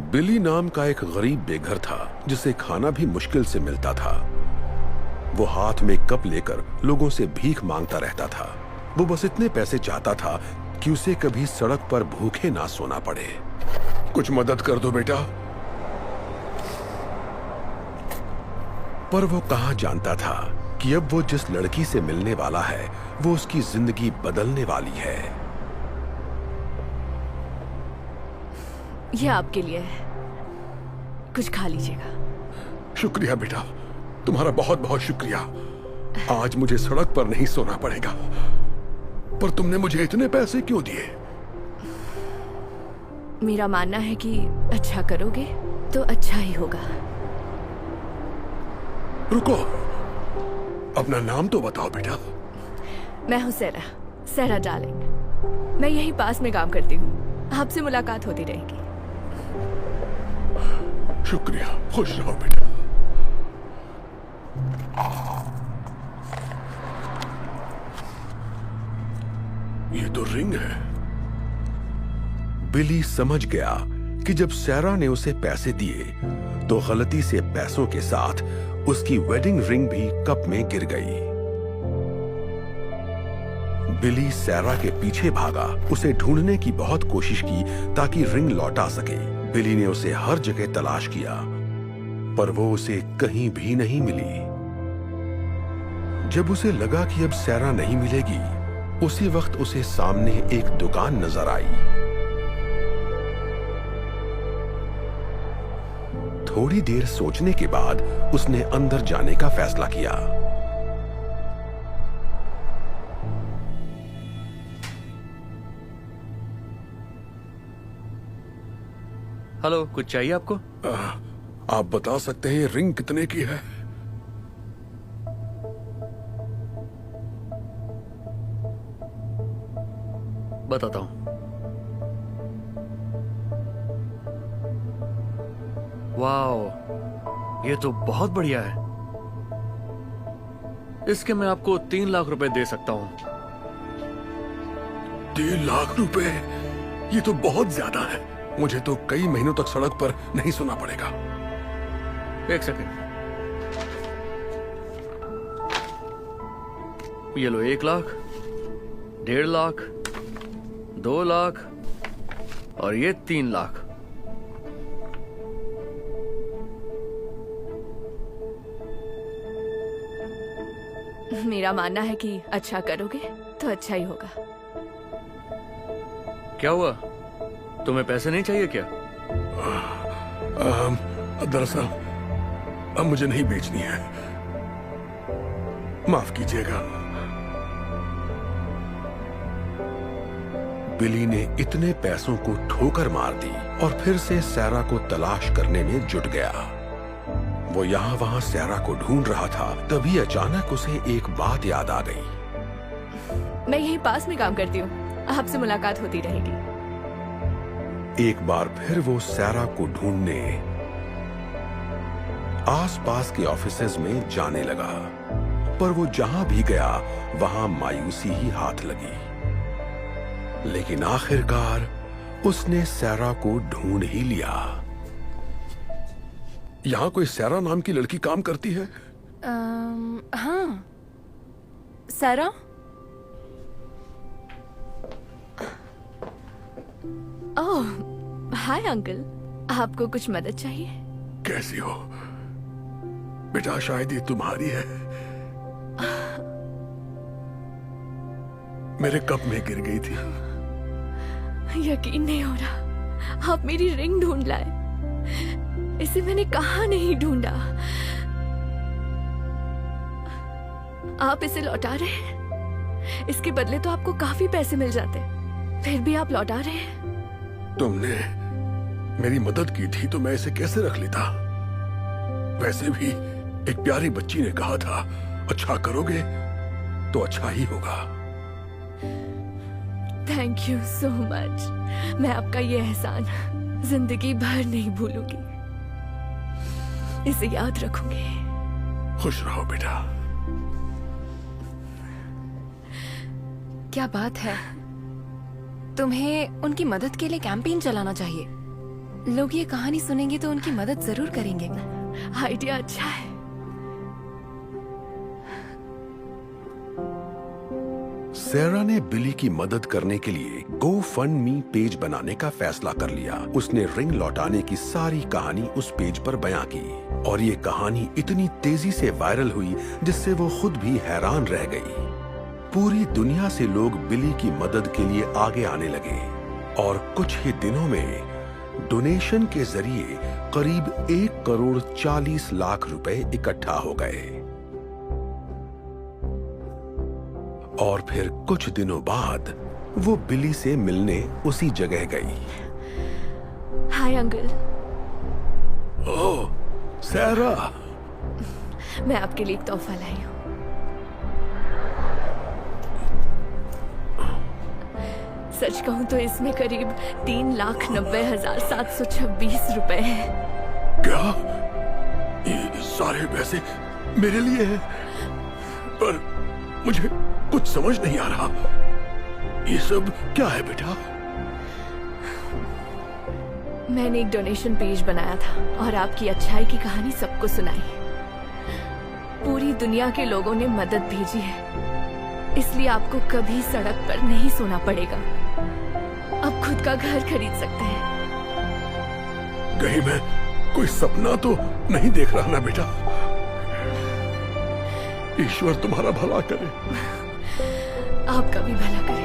बिली नाम का एक गरीब बेघर था जिसे खाना भी मुश्किल से मिलता था। वो हाथ में कप लेकर लोगों से भीख मांगता रहता था। वो बस इतने पैसे चाहता था कि उसे कभी सड़क पर भूखे ना सोना पड़े। कुछ मदद कर दो बेटा। पर वो कहां जानता था कि अब वो जिस लड़की से मिलने वाला है वो उसकी जिंदगी बदलने वाली है। ये आपके लिए है, कुछ खा लीजिएगा। शुक्रिया बेटा, तुम्हारा बहुत बहुत शुक्रिया। आज मुझे सड़क पर नहीं सोना पड़ेगा। पर तुमने मुझे इतने पैसे क्यों दिए? मेरा मानना है कि अच्छा करोगे तो अच्छा ही होगा। रुको, अपना नाम तो बताओ बेटा। मैं हूँ सेरा डार्लिंग। मैं यहीं पास में काम करती हूँ। आपसे मुलाकात होती रहेगी। शुक्रिया, खुश रहो बेटा। ये तो रिंग है। बिली समझ गया कि जब सैरा ने उसे पैसे दिए तो गलती से पैसों के साथ उसकी वेडिंग रिंग भी कप में गिर गई। बिली सैरा के पीछे भागा, उसे ढूंढने की बहुत कोशिश की ताकि रिंग लौटा सके। बिली ने उसे हर जगह तलाश किया पर वो उसे कहीं भी नहीं मिली। जब उसे लगा कि अब सैरा नहीं मिलेगी, उसी वक्त उसे सामने एक दुकान नजर आई। थोड़ी देर सोचने के बाद उसने अंदर जाने का फैसला किया। हेलो, कुछ चाहिए आपको? आप बता सकते हैं ये रिंग कितने की है? बताता हूं। वाओ, ये तो बहुत बढ़िया है। इसके मैं आपको 3 लाख रुपए दे सकता हूं। 3 लाख रुपए? ये तो बहुत ज्यादा है। मुझे तो कई महीनों तक सड़क पर नहीं सोना पड़ेगा। एक सेकंड। ये लो 1 लाख, 1.5 लाख, 2 लाख और ये 3 लाख। मेरा मानना है कि अच्छा करोगे तो अच्छा ही होगा। क्या हुआ, तुम्हें पैसे नहीं चाहिए क्या? दरअसल अब मुझे नहीं बेचनी है, माफ कीजिएगा। बिली ने इतने पैसों को ठोकर मार दी और फिर से सैरा को तलाश करने में जुट गया। वो यहाँ वहां सैरा को ढूंढ रहा था, तभी अचानक उसे एक बात याद आ गई। मैं यहीं पास में काम करती हूँ, आपसे मुलाकात होती रहेगी। एक बार फिर वो सैरा को ढूंढने आसपास के ऑफिसेज में जाने लगा, पर वो जहां भी गया वहां मायूसी ही हाथ लगी। लेकिन आखिरकार उसने सैरा को ढूंढ ही लिया। यहां कोई सैरा नाम की लड़की काम करती है? हाँ, सेरा। ओह, हाय अंकल, आपको कुछ मदद चाहिए? कैसी हो बेटा? शायद ये तुम्हारी है। मेरे कप में गिर गई थी। यकीन नहीं हो रहा, आप मेरी रिंग ढूंढ लाए। इसे मैंने कहाँ नहीं ढूंढा। आप इसे लौटा रहे हैं? इसके बदले तो आपको काफी पैसे मिल जाते, फिर भी आप लौटा रहे हैं। तुमने मेरी मदद की थी तो मैं इसे कैसे रख लेता? वैसे भी एक प्यारी बच्ची ने कहा था, अच्छा करोगे तो अच्छा ही होगा। Thank you so much. मैं आपका ये एहसान जिंदगी भर नहीं भूलूंगी, इसे याद रखूंगी। खुश रहो बेटा। क्या बात है, तुम्हें उनकी मदद के लिए कैंपेन चलाना चाहिए। लोग ये कहानी सुनेंगे तो उनकी मदद जरूर करेंगे। आइडिया अच्छा है। सैरा ने बिली की मदद करने के लिए GoFundMe पेज बनाने का फैसला कर लिया। उसने रिंग लौटाने की सारी कहानी उस पेज पर बयां की और ये कहानी इतनी तेजी से वायरल हुई जिससे वो खुद भी हैरान रह गई। पूरी दुनिया से लोग बिली की मदद के लिए आगे आने लगे और कुछ ही दिनों में डोनेशन के जरिए करीब 1,40,00,000 रुपए इकट्ठा हो गए। और फिर कुछ दिनों बाद वो बिली से मिलने उसी जगह गई। Hi uncle. ओह, सैरा। मैं आपके लिए एक तोहफा लाई हूँ। सच कहूँ तो इसमें करीब 3,90,726 रुपए हैं। क्या? ये सारे पैसे मेरे लिए हैं? पर मुझे कुछ समझ नहीं आ रहा। ये सब क्या है बेटा? मैंने एक डोनेशन पेज बनाया था और आपकी अच्छाई की कहानी सबको सुनाई। पूरी दुनिया के लोगों ने मदद भेजी है, इसलिए आपको कभी सड़क पर नहीं सोना पड़ेगा। अब खुद का घर खरीद सकते हैं। कहीं मैं कोई सपना तो नहीं देख रहा ना बेटा? ईश्वर तुम्हारा भला करे। आपका भी भला करे।